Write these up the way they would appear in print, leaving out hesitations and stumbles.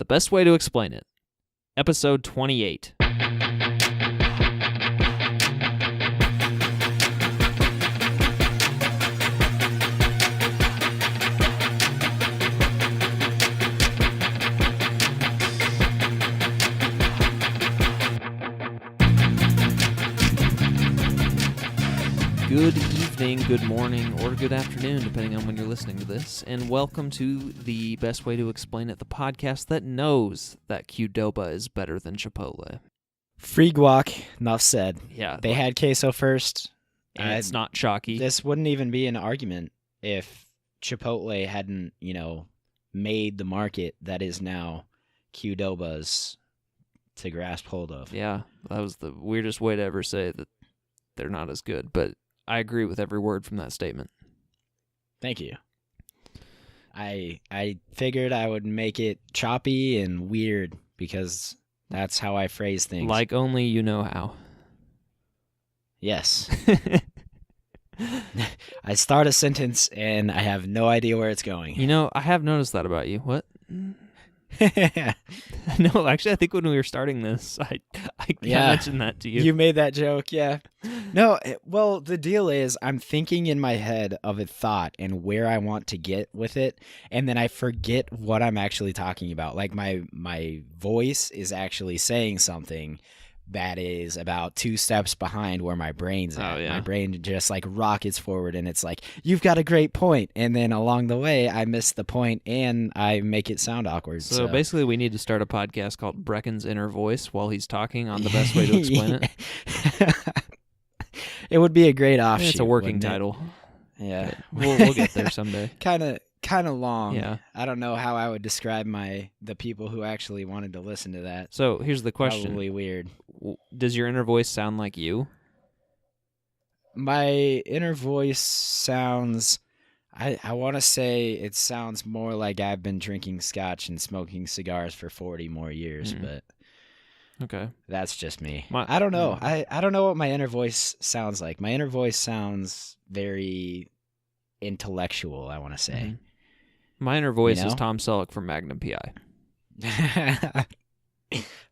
The Best Way to Explain It, Episode 28. Good evening, good morning, or good afternoon, depending on when you're listening to this, and welcome to The Best Way to Explain It, the podcast that knows that Qdoba is better than Chipotle. Free guac, enough said. Yeah. They had queso first. And it's not chalky. This wouldn't even be an argument if Chipotle hadn't, made the market that is now Qdoba's to grasp hold of. Yeah, that was the weirdest way to ever say that they're not as good, but I agree with every word from that statement. Thank you. I figured I would make it choppy and weird because that's how I phrase things. Like only you know how. Yes. I start a sentence and I have no idea where it's going. I have noticed that about you. What? No, actually, I think when we were starting this, I mentioned that to you. You made that joke, yeah. No, well, the deal is I'm thinking in my head of a thought and where I want to get with it, and then I forget what I'm actually talking about. Like my voice is actually saying something that is about 2 steps behind where my brain's at. Oh, yeah. My brain just like rockets forward and it's like, you've got a great point. And then along the way, I miss the point and I make it sound awkward. So basically we need to start a podcast called Breckan's Inner Voice while he's talking on the best way to explain it. It would be a great offshoot. It's a working title. Yeah. We'll get there someday. Kind of long. Yeah. I don't know how I would describe the people who actually wanted to listen to that. So here's the question. Probably weird. Does your inner voice sound like you? My inner voice sounds, I want to say it sounds more like I've been drinking scotch and smoking cigars for 40 more years, but okay, that's just me. I don't know. I don't know what my inner voice sounds like. My inner voice sounds very intellectual, I want to say. Mm-hmm. My inner voice is Tom Selleck from Magnum P.I.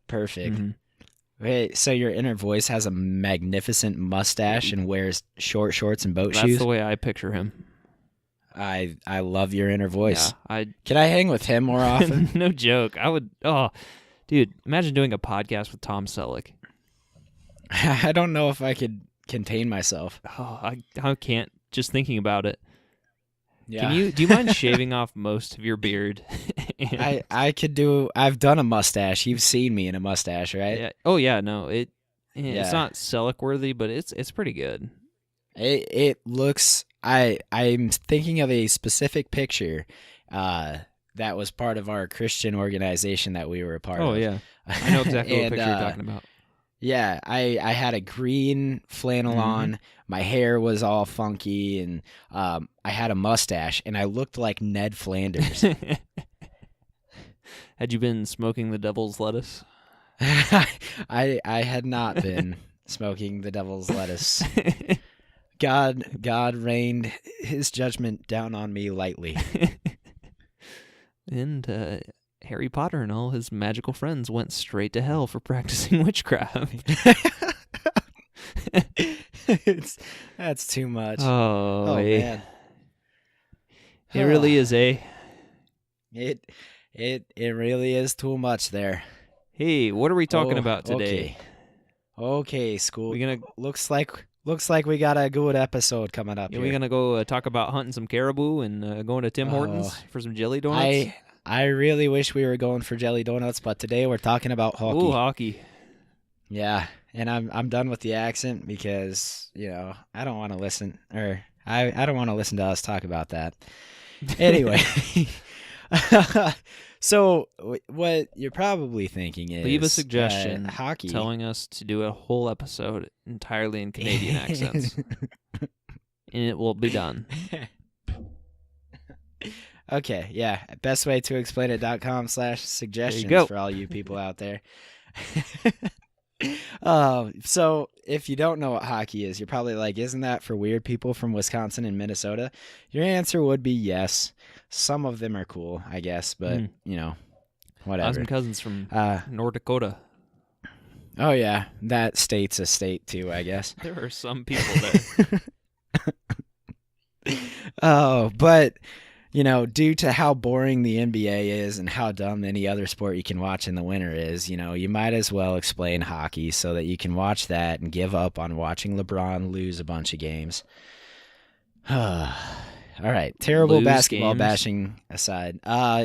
Perfect. Mm-hmm. Wait, so your inner voice has a magnificent mustache and wears short shorts and boat shoes? That's the way I picture him. I love your inner voice. Yeah, Can I hang with him more often? No joke. I would. Oh, dude, imagine doing a podcast with Tom Selleck. I don't know if I could contain myself. Oh, I can't. Just thinking about it. Yeah. Do you mind shaving off most of your beard? I could do. I've done a mustache. You've seen me in a mustache, right? Yeah. Oh yeah, no, it's not Selleck worthy, but it's pretty good. It looks. I'm thinking of a specific picture that was part of our Christian organization that we were a part of. Oh yeah, I know exactly what picture you're talking about. Yeah, I had a green flannel on. My hair was all funky, and I had a mustache, and I looked like Ned Flanders. Had you been smoking the devil's lettuce? I had not been smoking the devil's lettuce. God rained his judgment down on me lightly. And Harry Potter and all his magical friends went straight to hell for practicing witchcraft. That's too much. Oh man. It really is, It really is too much there. Hey, what are we talking about today? Okay, school. Looks like we got a good episode coming up. We're gonna go talk about hunting some caribou and going to Tim Hortons for some jelly donuts. I really wish we were going for jelly donuts, but today we're talking about hockey. Ooh, hockey. Yeah, and I'm done with the accent because I don't want to listen, or I don't want to listen to us talk about that. Anyway, so what you're probably thinking is leave a suggestion hockey, telling us to do a whole episode entirely in Canadian accents, and it will be done. Okay, yeah. Best way to explain it.com/suggestions for all you people out there. So if you don't know what hockey is, you're probably like, isn't that for weird people from Wisconsin and Minnesota? Your answer would be yes. Some of them are cool, I guess, but whatever. Awesome cousins from Uh, North Dakota. oh yeah, that state's a state too, I guess. There are some people there. Oh, but due to how boring the NBA is and how dumb any other sport you can watch in the winter is, you might as well explain hockey so that you can watch that and give up on watching LeBron lose a bunch of games. All right, terrible Lose basketball games? bashing aside.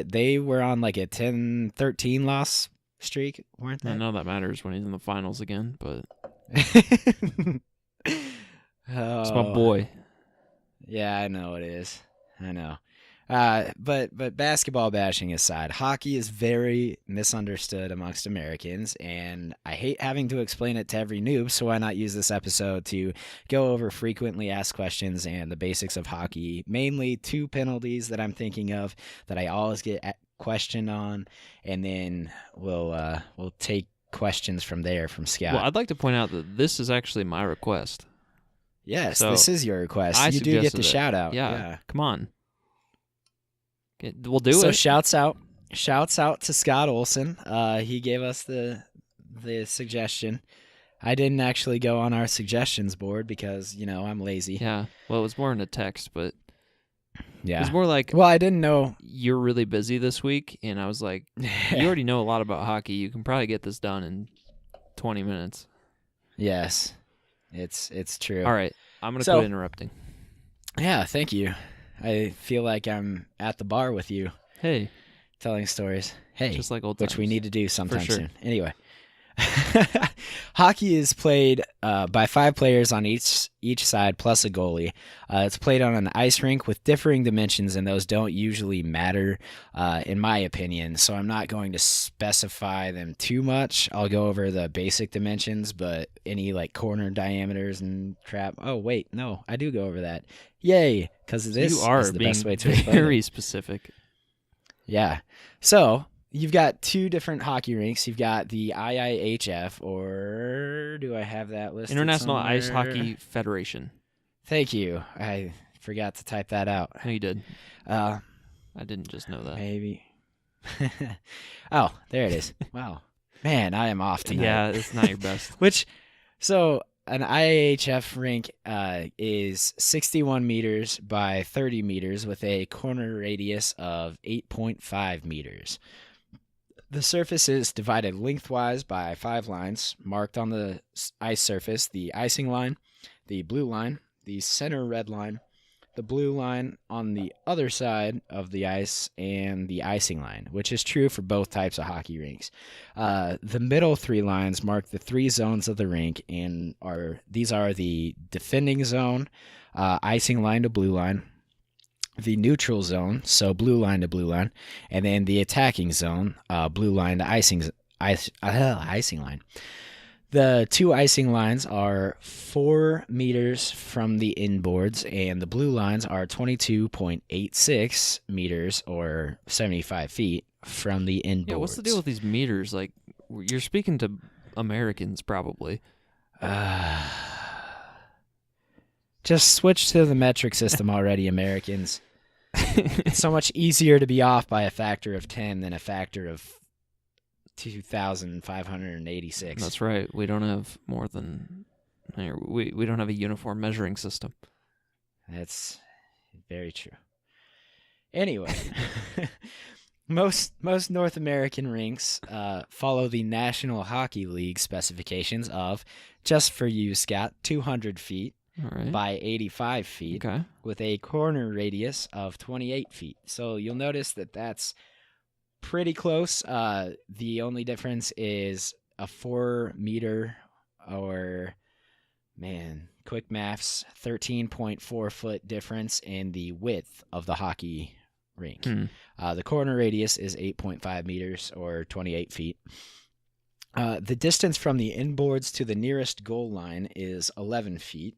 They were on like a 10-13 loss streak, weren't they? I know that matters when he's in the finals again, but it's my boy. Yeah, I know it is. I know. But basketball bashing aside, hockey is very misunderstood amongst Americans, and I hate having to explain it to every noob, so why not use this episode to go over frequently asked questions and the basics of hockey, mainly 2 penalties that I'm thinking of that I always get questioned on, and then we'll take questions from there from Scout. Well, I'd like to point out that this is actually my request. Yes, So, this is your request. I You do get suggested the it. shout out. Yeah. Come on. Okay, we'll do So it. shouts out to Scott Olson. He gave us the suggestion. I didn't actually go on our suggestions board because I'm lazy. Yeah. Well, it was more in a text, but Yeah. it was more like, Well, I didn't know. you're really busy this week, and I was like, you already know a lot about hockey. You can probably get this done in 20 minutes. Yes, it's true. All right. I'm going to So- quit interrupting. Yeah, thank you. I feel like I'm at the bar with you, Hey, telling stories. Hey, just like old which we times. need to do sometime sure. soon. Anyway, hockey is played by 5 players on each side plus a goalie. It's played on an ice rink with differing dimensions, and those don't usually matter, in my opinion. So I'm not going to specify them too much. I'll go over the basic dimensions, but any like corner diameters and crap. Oh wait, no, I do go over that. Yay, because this You are is the being best way to explain it. very specific. Yeah. So you've got 2 different hockey rinks. You've got the IIHF, or do I have that listed International Ice somewhere? Hockey Federation. Thank you. I forgot to type that out. No, you did. Uh, I didn't just know that. maybe. Oh, there it is. Wow. Man, I am off tonight. Yeah, it's not your best. So an IIHF rink is 61 meters by 30 meters with a corner radius of 8.5 meters. The surface is divided lengthwise by 5 lines marked on the ice surface: the icing line, the blue line, the center red line, the blue line on the other side of the ice, and the icing line, which is true for both types of hockey rinks. The middle 3 lines mark the 3 zones of the rink, and these are the defending zone, icing line to blue line, the neutral zone, so blue line to blue line, and then the attacking zone, blue line to icing line. The 2 icing lines are 4 meters from the inboards, and the blue lines are 22.86 meters, or 75 feet, from the inboards. Yeah, what's the deal with these meters? Like, you're speaking to Americans, probably. Just switch to the metric system already, Americans. It's so much easier to be off by a factor of 10 than a factor of 2,586. That's right. We don't have more than... We don't have a uniform measuring system. That's very true. Anyway, most North American rinks follow the National Hockey League specifications of, just for you, Scott, 200 feet All right. by 85 feet, Okay. with a corner radius of 28 feet. So you'll notice that that's pretty close. The only difference is a 4 meter, or, man, quick maths, 13.4 foot difference in the width of the hockey rink. The corner radius is 8.5 meters, or 28 feet. The distance from the inboards to the nearest goal line is 11 feet.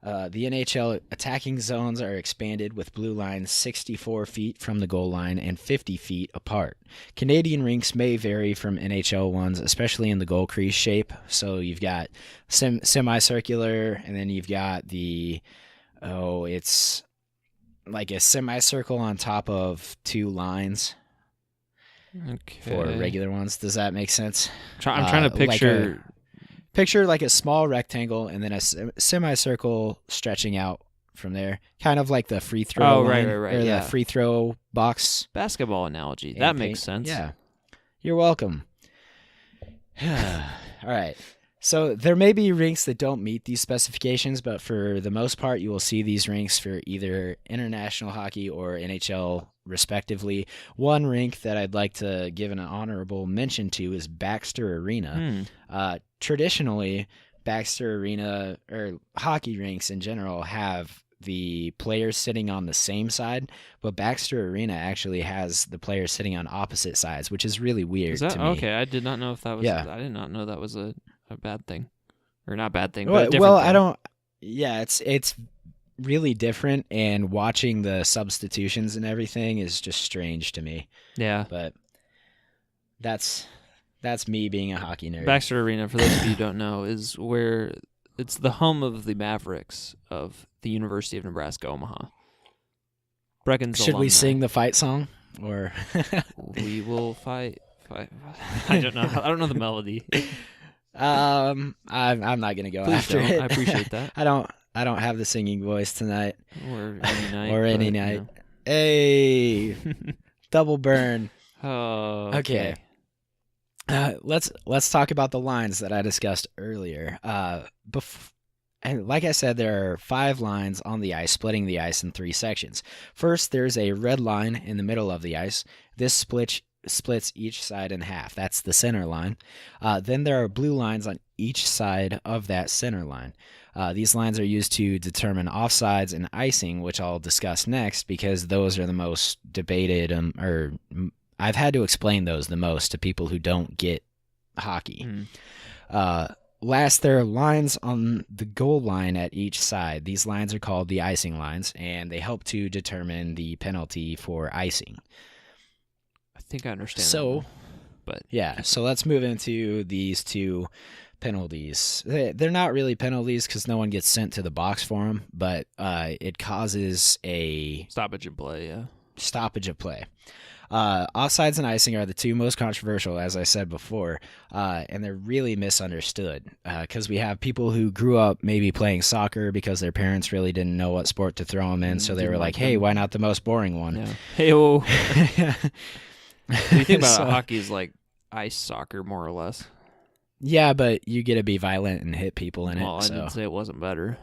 The NHL attacking zones are expanded, with blue lines 64 feet from the goal line and 50 feet apart. Canadian rinks may vary from NHL ones, especially in the goal crease shape. So you've got semicircular, and then you've got it's like a semicircle on top of 2 lines. for regular ones. Does that make sense? I'm trying to picture... Picture like a small rectangle and then a semicircle stretching out from there. Kind of like the free throw line, or the free throw box. Basketball analogy. That makes sense. Yeah. You're welcome. All right. So there may be rinks that don't meet these specifications, but for the most part, you will see these rinks for either international hockey or NHL, respectively. One rink that I'd like to give an honorable mention to is Baxter Arena. Traditionally, Baxter Arena, or hockey rinks in general, have the players sitting on the same side, but Baxter Arena actually has the players sitting on opposite sides, which is really weird to me. Okay, I did not know if that was... I did not know that was a bad thing. Or not bad thing, but well, a different thing. I don't... Yeah, it's really different, and watching the substitutions and everything is just strange to me. Yeah. But that's me being a hockey nerd. Baxter Arena, for those of you who don't know, is where... It's the home of the Mavericks of the University of Nebraska, Omaha. Breckan's Should alumni. we sing the fight song? Or we will fight. I don't know. I don't know the melody. I'm not gonna go Please after don't. it. I appreciate that. I don't have the singing voice tonight. Or any night. Or any night. Hey, double burn. Oh, okay. Let's talk about the lines that I discussed earlier. And like I said, there are 5 lines on the ice, splitting the ice in 3 sections. First, there's a red line in the middle of the ice. This splits each side in half. That's the center line. Then there are blue lines on each side of that center line. These lines are used to determine offsides and icing, which I'll discuss next because those are the most debated, or I've had to explain those the most to people who don't get hockey. Last, there are lines on the goal line at each side. These lines are called the icing lines, and they help to determine the penalty for icing. I think I understand. So, but yeah, so let's move into these 2 penalties. They're not really penalties because no one gets sent to the box for them, but it causes a stoppage of play. Yeah, stoppage of play. Offsides and icing are the 2 most controversial, as I said before, and they're really misunderstood because we have people who grew up maybe playing soccer because their parents really didn't know what sport to throw them in, so they were like, hey, why not the most boring one? Yeah. Hey, well, you think about it, hockey is like ice soccer, more or less. Yeah, but you get to be violent and hit people in it. I didn't say it wasn't better.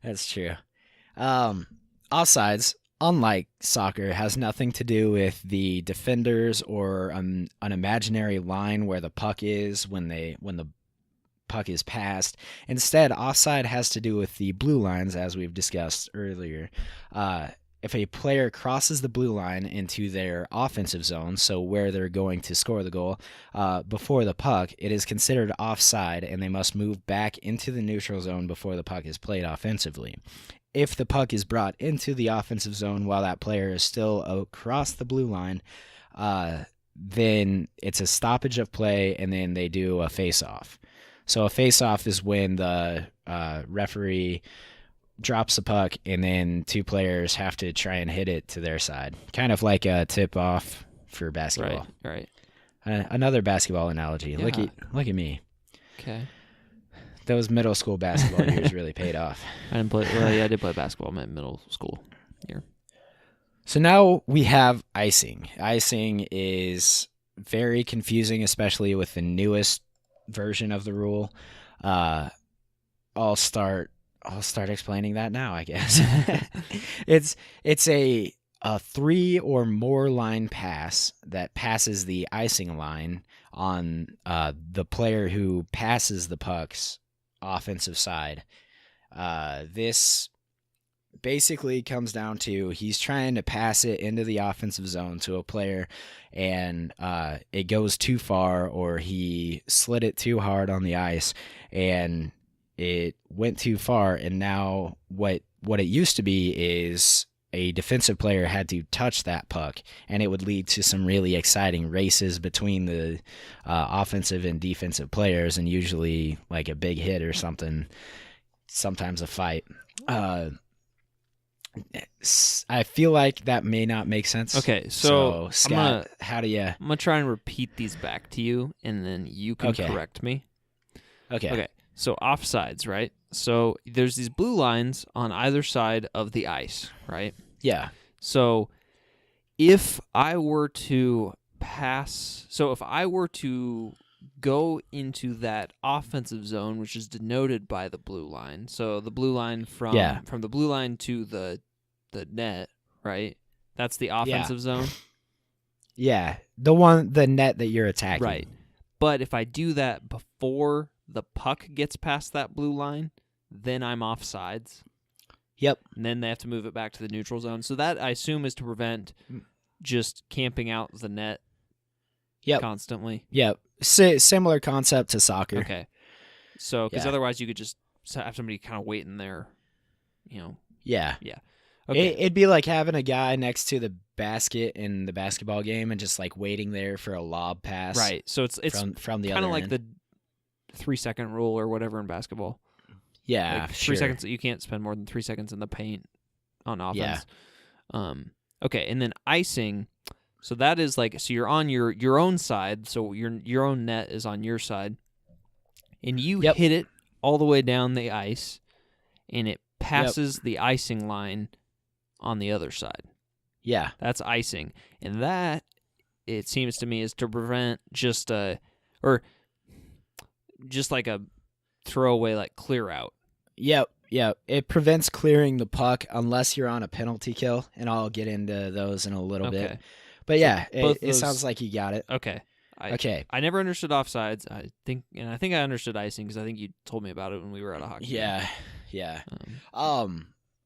That's true. Offsides, unlike soccer, has nothing to do with the defenders or an imaginary line where the puck is when the puck is passed. Instead, offside has to do with the blue lines, as we've discussed earlier. If a player crosses the blue line into their offensive zone, so where they're going to score the goal, before the puck, it is considered offside, and they must move back into the neutral zone before the puck is played offensively. If the puck is brought into the offensive zone while that player is still across the blue line, then it's a stoppage of play, and then they do a face-off. So a face-off is when the referee drops the puck, and then 2 players have to try and hit it to their side. Kind of like a tip-off for basketball. Right. Another basketball analogy. Yeah. Look at me. Okay. Those middle school basketball years really paid off. I didn't play. Well, yeah, I did play basketball in my middle school year. So now we have icing. Icing is very confusing, especially with the newest version of the rule. I'll start explaining that now, I guess. It's a 3 or more line pass that passes the icing line on the player who passes the puck's offensive side. This basically comes down to he's trying to pass it into the offensive zone to a player, and it goes too far, or he slid it too hard on the ice and it went too far, and now what it used to be is a defensive player had to touch that puck, and it would lead to some really exciting races between the offensive and defensive players, and usually like a big hit or something, sometimes a fight. I feel like that may not make sense. Okay, so Scott, how do you? I'm gonna try and repeat these back to you, and then you can correct me. Okay. So offsides, right? So there's these blue lines on either side of the ice, right? Yeah. So if I were to if I were to go into that offensive zone, which is denoted by the blue line, so the blue line from the blue line to the net, right? That's the offensive zone. Yeah, the net that you're attacking. Right. But if I do that before the puck gets past that blue line, then I'm offsides. Yep. And then they have to move it back to the neutral zone. So that, I assume, is to prevent just camping out the net constantly. Yep. Similar concept to soccer. Okay. So, because otherwise you could just have somebody kind of waiting there, Yeah. Yeah. Okay. It'd be like having a guy next to the basket in the basketball game and just like waiting there for a lob pass. Right. So it's from the kind other of like end. the 3-second rule or whatever in basketball. Yeah, like 3 seconds. You can't spend more than 3 seconds in the paint on offense. Yeah. Okay, and then icing. So that is like, so you're on your own side. So your own net is on your side, and you hit it all the way down the ice, and it passes the icing line on the other side. Yeah, that's icing, and that, it seems to me, is to prevent just like a throwaway, like clear out. Yep. It prevents clearing the puck unless you're on a penalty kill, and I'll get into those in a little bit. But yeah, it sounds like you got it. Okay. Okay. I never understood offsides. I think I understood icing because I think you told me about it when we were at a hockey game. Yeah.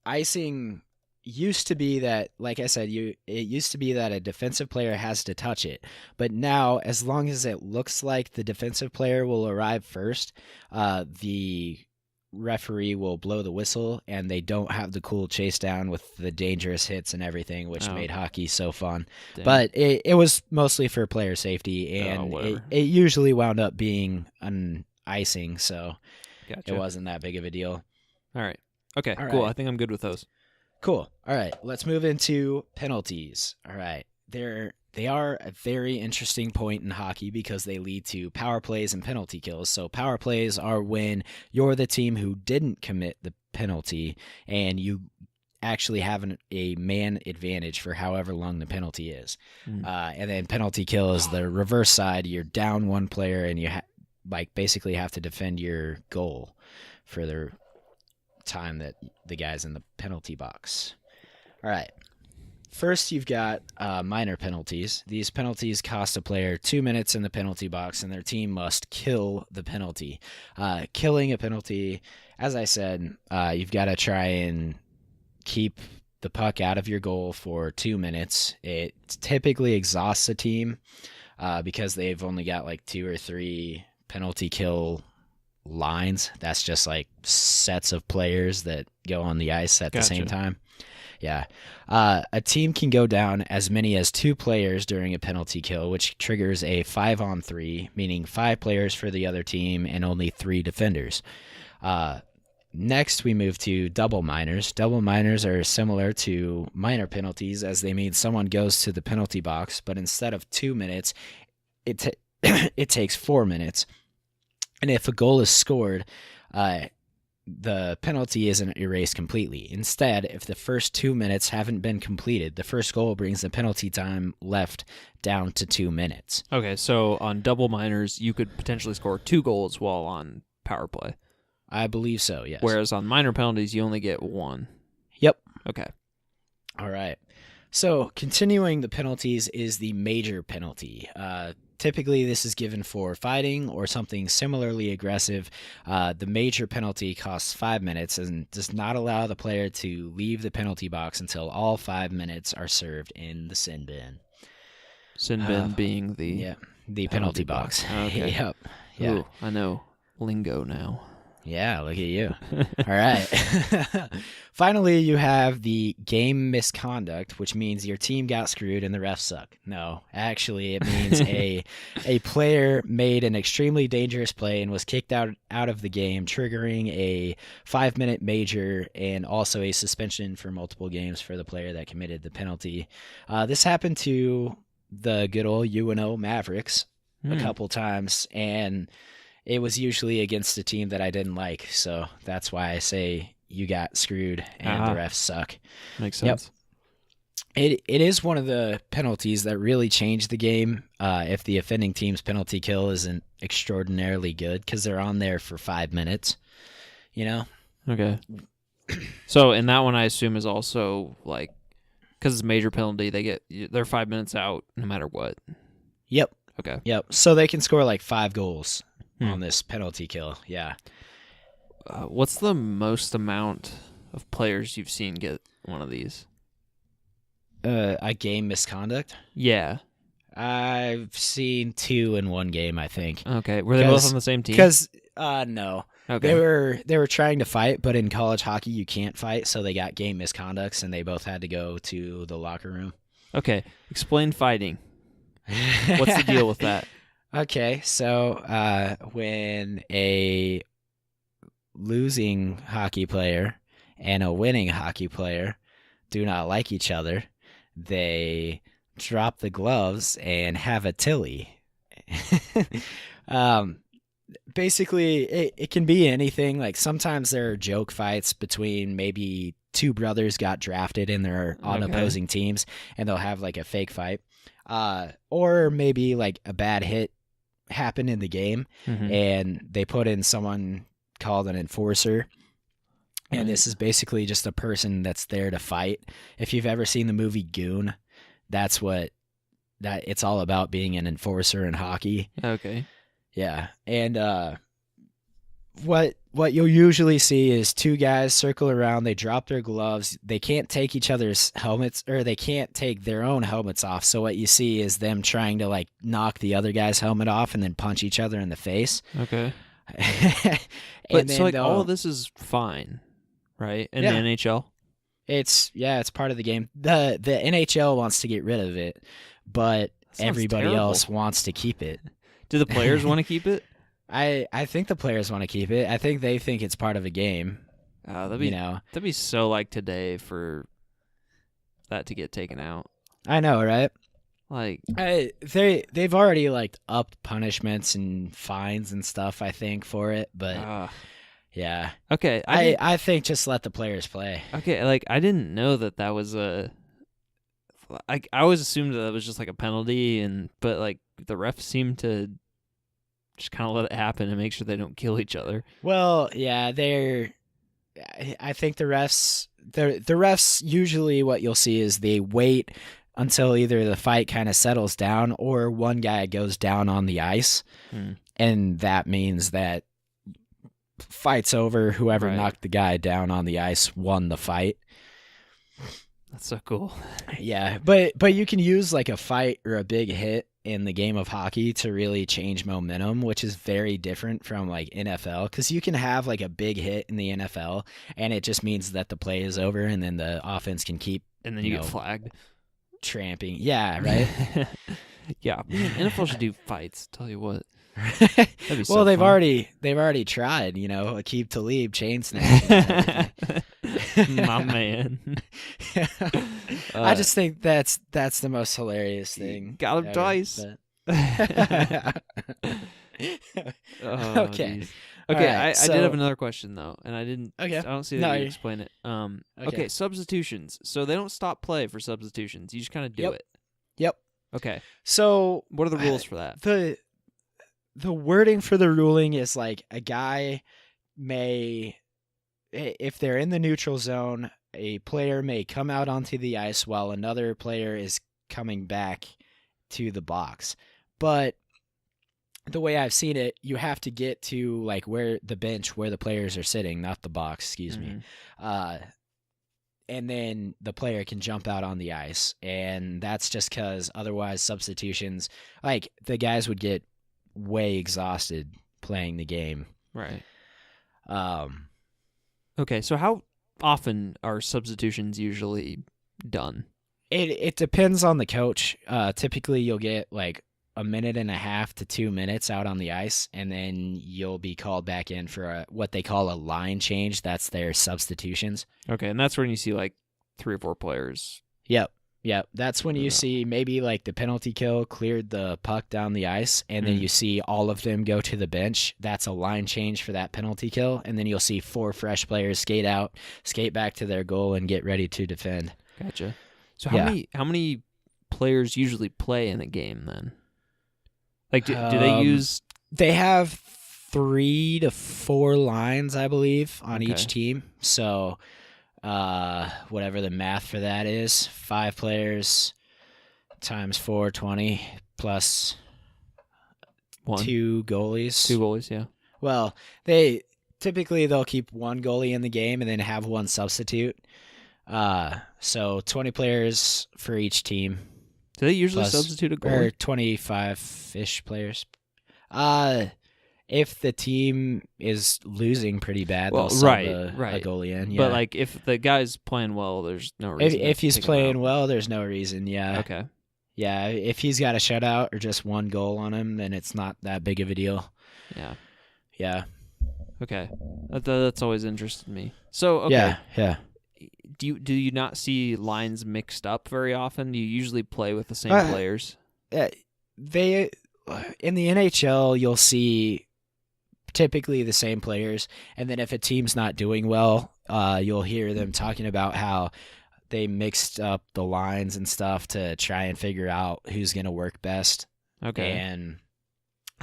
Icing used to be that, like I said, it used to be that a defensive player has to touch it. But now, as long as it looks like the defensive player will arrive first, the referee will blow the whistle, and they don't have the cool chase down with the dangerous hits and everything, which made hockey so fun. Dang. But it was mostly for player safety, and it usually wound up being an icing, so it wasn't that big of a deal. All right. Okay, cool. I think I'm good with those. Cool. All right, let's move into penalties. All right. They are a very interesting point in hockey because they lead to power plays and penalty kills. So power plays are when you're the team who didn't commit the penalty and you actually have a man advantage for however long the penalty is. And then penalty kill is the reverse side. You're down one player and you basically have to defend your goal for the time that the guy's in the penalty box. All right. First, you've got minor penalties. These penalties cost a player 2 minutes in the penalty box, and their team must kill the penalty. Killing a penalty, as I said, you've got to try and keep the puck out of your goal for 2 minutes. It typically exhausts a team because they've only got like 2 or 3 penalty kill lines. That's just like sets of players that go on the ice at the same time. Yeah. A team can go down as many as 2 players during a penalty kill, which triggers a 5-on-3, meaning 5 players for the other team and only 3 defenders. Next, we move to double minors. Double minors are similar to minor penalties, as they mean someone goes to the penalty box, but instead of 2 minutes, it takes 4 minutes. And if a goal is scored, the penalty isn't erased completely. Instead, if the first 2 minutes haven't been completed, the first goal brings the penalty time left down to 2 minutes. Okay, so on double minors, you could potentially score 2 goals while on power play. I believe so, yes. Whereas on minor penalties, you only get 1. Yep. Okay. All right. So continuing the penalties is the major penalty. Typically, this is given for fighting or something similarly aggressive. The major penalty costs 5 minutes and does not allow the player to leave the penalty box until all 5 minutes are served in the sin bin. Sin bin being the penalty box. Okay. Yep. Yeah. Ooh, I know lingo now. Yeah, look at you. All right. Finally, you have the game misconduct, which means your team got screwed and the refs suck. No, actually, it means a player made an extremely dangerous play and was kicked out of the game, triggering a 5-minute major and also a suspension for multiple games for the player that committed the penalty. This happened to the good old UNO Mavericks a couple times, and it was usually against a team that I didn't like, so that's why I say you got screwed and the refs suck. Makes sense. Yep. It is one of the penalties that really changed the game if the offending team's penalty kill isn't extraordinarily good, because they're on there for 5 minutes, you know? Okay. So, and that one I assume is also, like, because it's a major penalty, they're 5 minutes out no matter what. Yep. Okay. Yep. So they can score like 5 goals on this penalty kill. Yeah. What's the most amount of players you've seen get one of these? A game misconduct? Yeah. I've seen 2 in one game, I think. Okay. Were they both on the same team? Because no. Okay. They were trying to fight, but in college hockey you can't fight, so they got game misconducts and they both had to go to the locker room. Okay. Explain fighting. What's the deal with that? Okay, so when a losing hockey player and a winning hockey player do not like each other, they drop the gloves and have a tilly. Basically, it can be anything. Like sometimes there are joke fights between maybe 2 brothers got drafted and they're on opposing teams, and they'll have like a fake fight. Or maybe like a bad hit happened in the game, and they put in someone called an enforcer. And this is basically just a person that's there to fight. If you've ever seen the movie Goon, that's what it's all about, being an enforcer in hockey. Okay. Yeah. And what you'll usually see is 2 guys circle around, they drop their gloves, they can't take each other's helmets, or they can't take their own helmets off. So what you see is them trying to like knock the other guy's helmet off and then punch each other in the face. Okay. But so like all of this is fine, right? In the NHL? It's part of the game. The NHL wants to get rid of it, but everybody else wants to keep it. Do the players want to keep it? I think the players want to keep it. I think they think it's part of a game. That'd be so like today for that to get taken out. I know, right? Like they've already like upped punishments and fines and stuff, I think, for it, but yeah. Okay, I think just let the players play. Okay, like I didn't know that was a. I always assumed that was just like a penalty, but like the refs seem to just kind of let it happen and make sure they don't kill each other. Well, yeah, I think the refs usually what you'll see is they wait until either the fight kind of settles down or one guy goes down on the ice, and that means that fight's over. Whoever knocked the guy down on the ice won the fight. That's so cool. Yeah, but you can use like a fight or a big hit in the game of hockey to really change momentum, which is very different from like NFL, because you can have like a big hit in the NFL and it just means that the play is over and then the offense can keep, and then you get flagged, tramping. Yeah, right. Yeah, man, NFL should do fights. Tell you what. Well, they've already tried, Aqib Talib chain snatching. My man. I just think that's the most hilarious thing. Got him twice. Okay. Okay, right, I did have another question though, and I didn't. Okay. I don't see that you explain it. Okay, substitutions. So they don't stop play for substitutions. You just kind of do it. Yep. Okay. So what are the rules for that? The wording for the ruling is like a guy may, if they're in the neutral zone, a player may come out onto the ice while another player is coming back to the box. But the way I've seen it, you have to get to like where the bench where the players are sitting, not the box, excuse me. And then the player can jump out on the ice. And that's just because otherwise substitutions, like the guys would get way exhausted playing the game. Right. Okay, so how often are substitutions usually done? It depends on the coach. Typically, you'll get like a minute and a half to 2 minutes out on the ice, and then you'll be called back in for what they call a line change. That's their substitutions. Okay, and that's when you see like 3 or 4 players. Yep. That's when you see maybe like the penalty kill cleared the puck down the ice, and then you see all of them go to the bench. That's a line change for that penalty kill, and then you'll see 4 fresh players skate out, skate back to their goal, and get ready to defend. Gotcha. So how many players usually play in a game then? Like do they use? They have 3 to 4 lines, I believe, on each team. So. Whatever the math for that is, 5 players times 4, 20 plus 2 goalies. 2 goalies, yeah. Well, they'll keep 1 goalie in the game and then have 1 substitute. So 20 players for each team. Do they usually substitute a goalie? Or 25-ish players. If the team is losing pretty bad, they'll sub a goalie in. Yeah. But like if the guy's playing well, there's no reason. If he's playing well, there's no reason. Yeah. Okay. Yeah. If he's got a shutout or just 1 goal on him, then it's not that big of a deal. Yeah. Yeah. Okay. That's always interested me. So okay. Yeah. Do you not see lines mixed up very often? Do you usually play with the same players? They in the NHL, you'll see typically the same players, and then if a team's not doing well, you'll hear them talking about how they mixed up the lines and stuff to try and figure out who's going to work best. Okay. And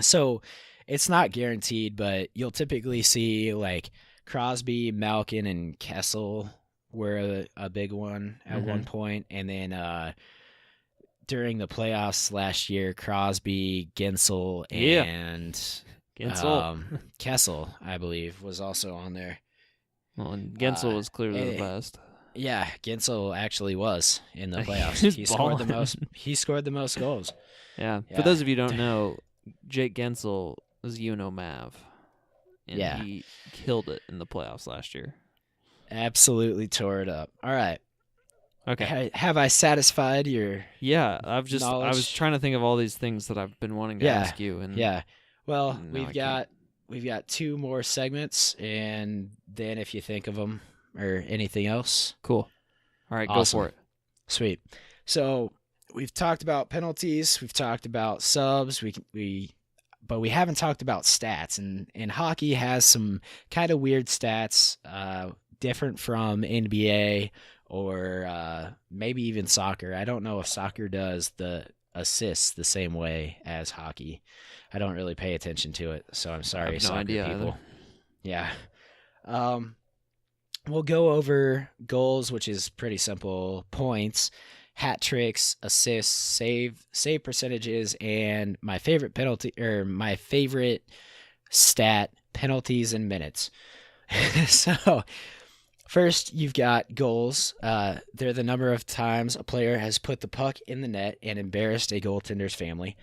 so it's not guaranteed, but you'll typically see like Crosby, Malkin, and Kessel were a big one at one point, and then during the playoffs last year, Crosby, Gensel, and Kessel, I believe, was also on there. Well, and Gensel was clearly the best. Yeah, Gensel actually was in the playoffs. He scored the most goals. Yeah. For those of you who don't know, Jake Gensel was UNO Mav. And he killed it in the playoffs last year. Absolutely tore it up. All right. Okay. Have I satisfied your knowledge? I was trying to think of all these things that I've been wanting to ask you. And well, we've got 2 more segments, and then if you think of them or anything else. Cool. All right, awesome. Go for it. Sweet. So we've talked about penalties. We've talked about subs. But we haven't talked about stats. And hockey has some kind of weird stats, different from NBA or maybe even soccer. I don't know if soccer does the assists the same way as hockey. I don't really pay attention to it, so I'm sorry, I have no soccer idea people. Either. Yeah. We'll go over goals, which is pretty simple, points, hat tricks, assists, save percentages, and my favorite stat, penalties and minutes. So first, you've got goals. They're the number of times a player has put the puck in the net and embarrassed a goaltender's family.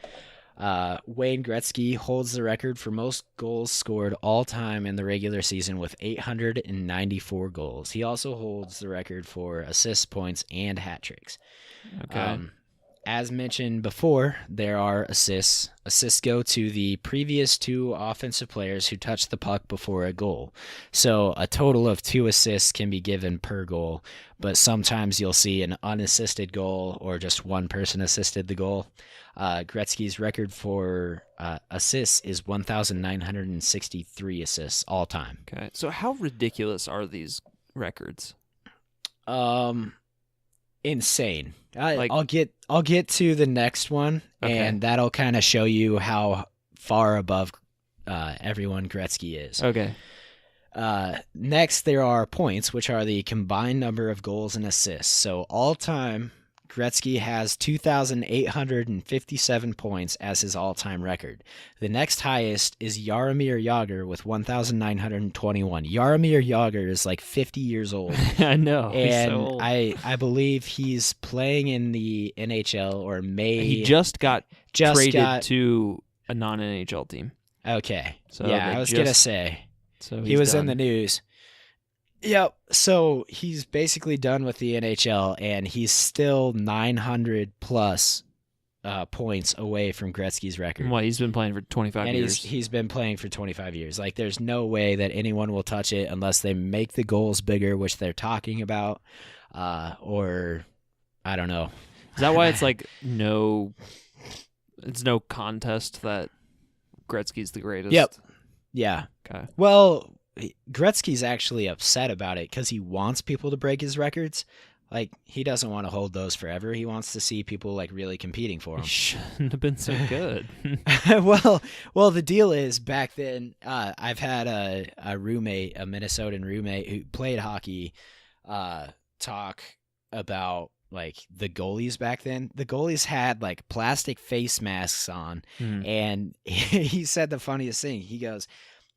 Wayne Gretzky holds the record for most goals scored all time in the regular season with 894 goals. He also holds the record for assists, points, and hat tricks. Okay. As mentioned before, there are assists. Assists go to the previous 2 offensive players who touched the puck before a goal. So a total of 2 assists can be given per goal, but sometimes you'll see an unassisted goal or just one person assisted the goal. Gretzky's record for assists is 1,963 assists all time. Okay. So how ridiculous are these records? Insane. I'll get to the next one, and that'll kind of show you how far above everyone Gretzky is. Okay. Next, there are points, which are the combined number of goals and assists. So all time, Gretzky has 2,857 points as his all-time record. The next highest is Jaromir Jagr with 1,921. Jaromir Jagr is like 50 years old. I know. And he's so old. I believe he's playing in the NHL or He just got traded to a non-NHL team. Okay. So yeah, I was going to say. So he was in the news. Yep. So he's basically done with the NHL, and he's still 900 plus points away from Gretzky's record. Well, he's been playing for 25 years. He's been playing for 25 years. Like, there's no way that anyone will touch it unless they make the goals bigger, which they're talking about, or I don't know. Is that why it's like it's no contest that Gretzky's the greatest? Yep. Yeah. Okay. Well, Gretzky's actually upset about it because he wants people to break his records. Like, he doesn't want to hold those forever. He wants to see people like really competing for him. He shouldn't have been so good. well, the deal is back then, I've had a roommate, a Minnesotan roommate who played hockey, talk about like the goalies back then. The goalies had like plastic face masks on, and he said the funniest thing. He goes,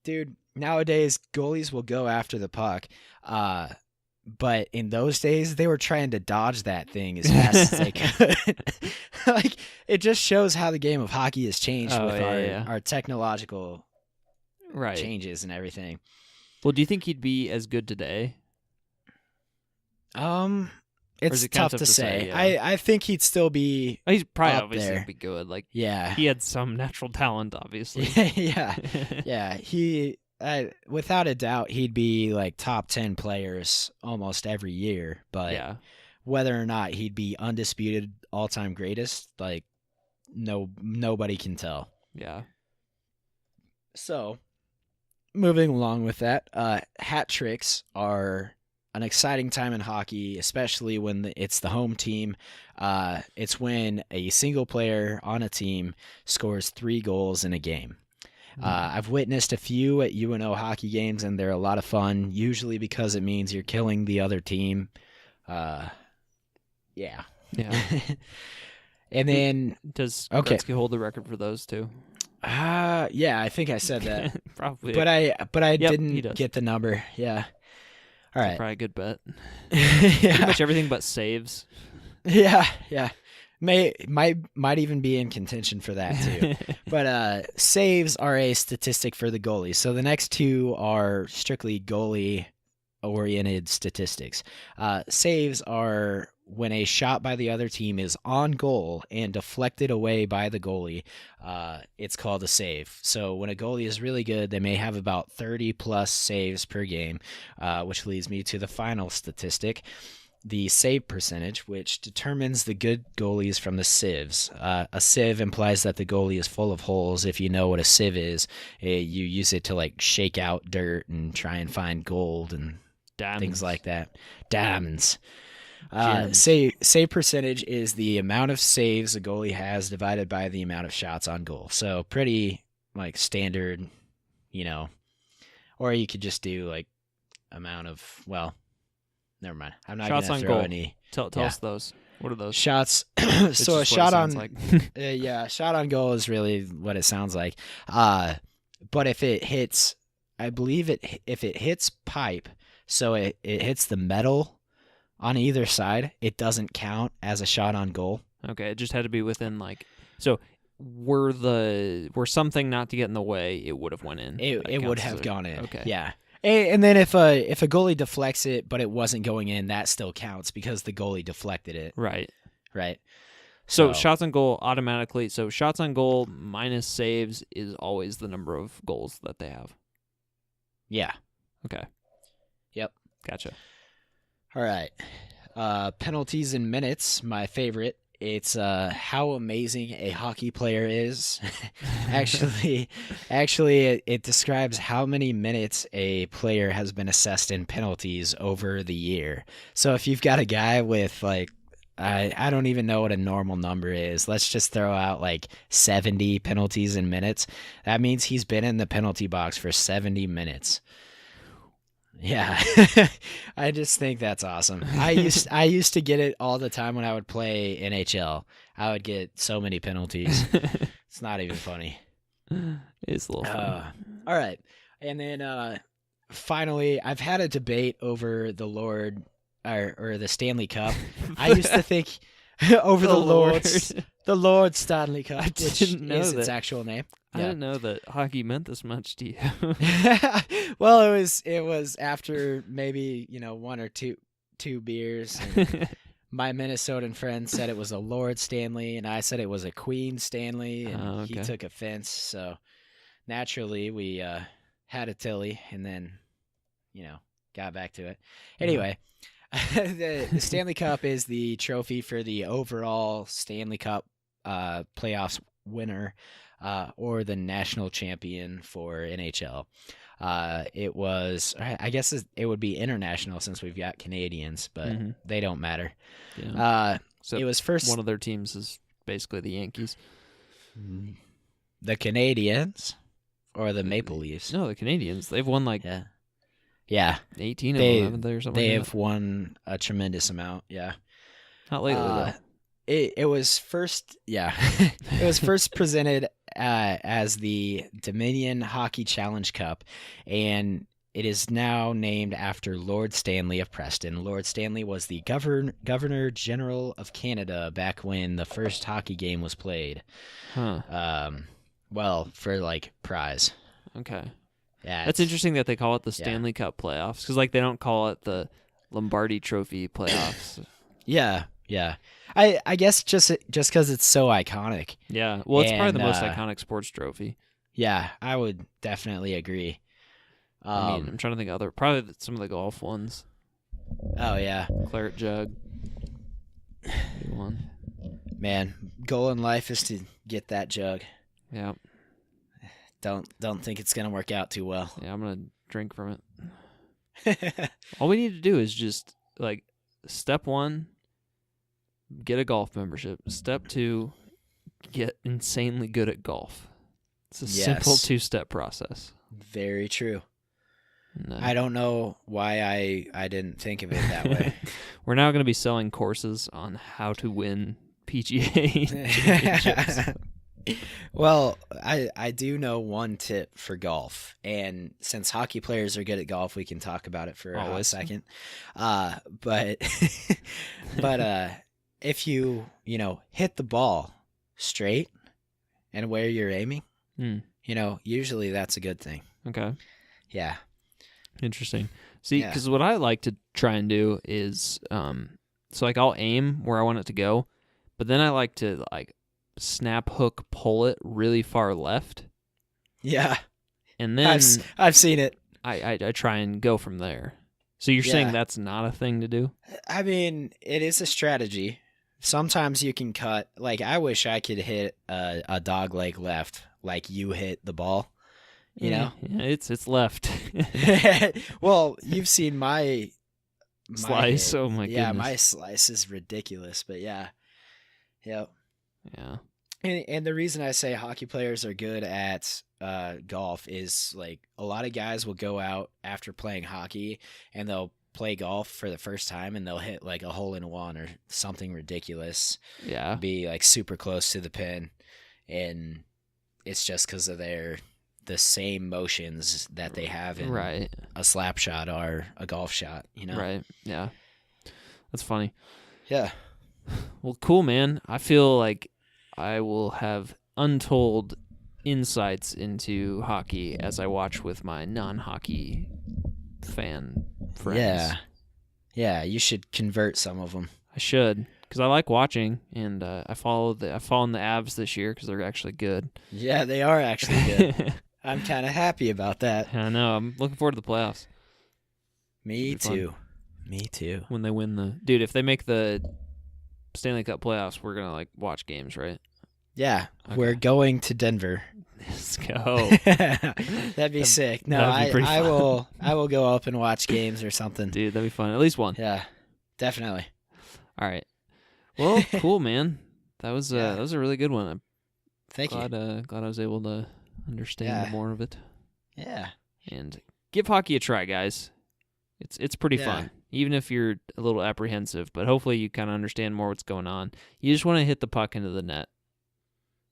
"Dude, nowadays goalies will go after the puck, but in those days they were trying to dodge that thing as fast as they could." Like, it just shows how the game of hockey has changed with our technological changes and everything. Well, do you think he'd be as good today? It's tough to say. Yeah. I think he'd still be. He's probably up obviously there. Be good. Like, yeah, he had some natural talent, obviously. yeah. He, without a doubt, he'd be like top 10 players almost every year. But whether or not he'd be undisputed all-time greatest, like, nobody can tell. Yeah. So, moving along with that, hat tricks are an exciting time in hockey, especially when it's the home team. It's when a single player on a team scores 3 goals in a game. I've witnessed a few at UNO hockey games, and they're a lot of fun, usually because it means you're killing the other team. Yeah. And then... Does Gretzky hold the record for those two? Yeah, I think I said that. Probably. But I didn't get the number. Yeah. All right. Probably a good bet. Yeah. Pretty much everything but saves. Yeah. Might even be in contention for that too. But saves are a statistic for the goalie. So the next two are strictly goalie-oriented statistics. Saves are when a shot by the other team is on goal and deflected away by the goalie. It's called a save. So when a goalie is really good, they may have about 30 plus saves per game, which leads me to the final statistic, the save percentage, which determines the good goalies from the sieves. A sieve implies that the goalie is full of holes. If you know what a sieve is, you use it to like shake out dirt and try and find gold and things like that. Diamonds. Save percentage is the amount of saves a goalie has divided by the amount of shots on goal. So pretty like standard, or you could just do like amount of, well, never mind. I'm not shots going on to throw goal. any. Tell us those. What are those? Shots. So a shot on, shot on goal is really what it sounds like. But if it hits, I believe if it hits pipe, so it hits the metal on either side, it doesn't count as a shot on goal. Okay, it just had to be within so were something not to get in the way, it would have went in. It would have gone in. Okay. Yeah. And then if a goalie deflects it but it wasn't going in, that still counts because the goalie deflected it. Right. So shots on goal automatically. So shots on goal minus saves is always the number of goals that they have. Yeah. Okay. Yep. Gotcha. All right. Penalties in minutes, my favorite. It's how amazing a hockey player is. Actually, it describes how many minutes a player has been assessed in penalties over the year. So if you've got a guy with I don't even know what a normal number is. Let's just throw out 70 penalties in minutes. That means he's been in the penalty box for 70 minutes. Yeah, I just think that's awesome. I used to get it all the time when I would play NHL. I would get so many penalties. It's not even funny. It's a little funny. All right, and then finally, I've had a debate over the Lord or the Stanley Cup. I used to think over the Lord. Lord Stanley Cup, I which didn't know is its that. actual name. I didn't know that hockey meant this much to you. Well, it was after maybe one or two beers. And my Minnesotan friend said it was a Lord Stanley, and I said it was a Queen Stanley, and Oh, he okay. took offense. So naturally, we had a Tilly, and then got back to it. Anyway, the Stanley Cup is the trophy for the overall Stanley Cup playoffs winner, or the national champion for NHL. It was, I guess it would be international since we've got Canadians, but they don't matter. Yeah. It was first. One of their teams is basically the Yankees. The Canadians or the Maple Leafs? No, the Canadians. They've won like yeah 18 of them, haven't they, or something? They like have won a tremendous amount. Yeah. Not lately though. It was first. Yeah. It was first presented as the Dominion Hockey Challenge Cup, and it is now named after Lord Stanley of Preston. Lord Stanley was the Governor General of Canada back when the first hockey game was played. Huh. Well, for like prize. Okay. Yeah. That's interesting that they call it the Stanley Cup playoffs, because like they don't call it the Lombardi Trophy playoffs. Yeah. I guess just because it's so iconic. Yeah. Well, it's probably the most iconic sports trophy. Yeah, I would definitely agree. I mean, I'm trying to think of probably some of the golf ones. Oh yeah, Claret Jug. Good one. Man, goal in life is to get that jug. Yeah. Don't think it's gonna work out too well. Yeah, I'm gonna drink from it. All we need to do is just like step 1, get a golf membership. Step 2, get insanely good at golf. It's a simple 2-step process. Very true. No. I don't know why I didn't think of it that way. We're now going to be selling courses on how to win PGA championships. Well, I do know one tip for golf, and since hockey players are good at golf, we can talk about it for a hot second. But if you hit the ball straight and where you're aiming, usually that's a good thing. Okay. Yeah. Interesting. See, because what I like to try and do is, so like I'll aim where I want it to go, but then I like to like snap hook pull it really far left. Yeah. And then I've seen it. I try and go from there. So you're saying that's not a thing to do? I mean, it is a strategy. Sometimes you can cut. Like, I wish I could hit a dog leg left like you hit the ball. You know? Yeah, it's left. Well, you've seen my slice. Oh my goodness. Yeah, my slice is ridiculous, but yeah. Yep. Yeah. And the reason I say hockey players are good at golf is like a lot of guys will go out after playing hockey and they'll play golf for the first time and they'll hit like a hole-in-one or something ridiculous. Yeah. Be like super close to the pin, and it's just because of the same motions that they have in a slap shot or a golf shot, Right. Yeah. That's funny. Yeah. Well, cool, man. I feel like I will have untold insights into hockey as I watch with my non-hockey fan friends. Yeah, you should convert some of them. I should, because I like watching, and I follow the Avs this year because they're actually good. Yeah, they are actually good. I'm kind of happy about that. I know. I'm looking forward to the playoffs. Me too. Me too. When they win dude, if they make the Stanley Cup playoffs, we're gonna like watch games, right? Yeah, we're going to Denver. Let's go. That'd be sick. No, I will go up and watch games or something. Dude, that'd be fun. At least one. Yeah, definitely. All right. Well, cool, man. That was a really good one. Thank you. Glad I was able to understand more of it. Yeah. And give hockey a try, guys. It's pretty fun, even if you're a little apprehensive. But hopefully you kind of understand more what's going on. You just want to hit the puck into the net.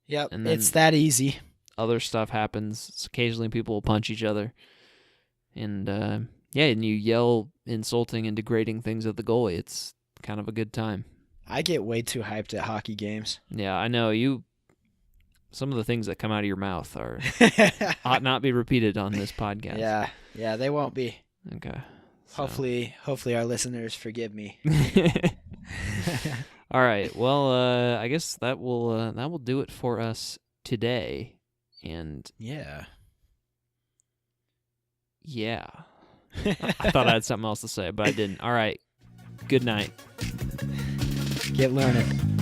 Yep, and then it's that easy. Other stuff happens. Occasionally people will punch each other. And, and you yell insulting and degrading things at the goalie. It's kind of a good time. I get way too hyped at hockey games. Yeah, I know you. Some of the things that come out of your mouth ought not be repeated on this podcast. Yeah, they won't be. Okay. So. Hopefully our listeners forgive me. All right. Well, I guess that will do it for us today. And yeah. I thought I had something else to say, but I didn't. All right. Good night. Get learning.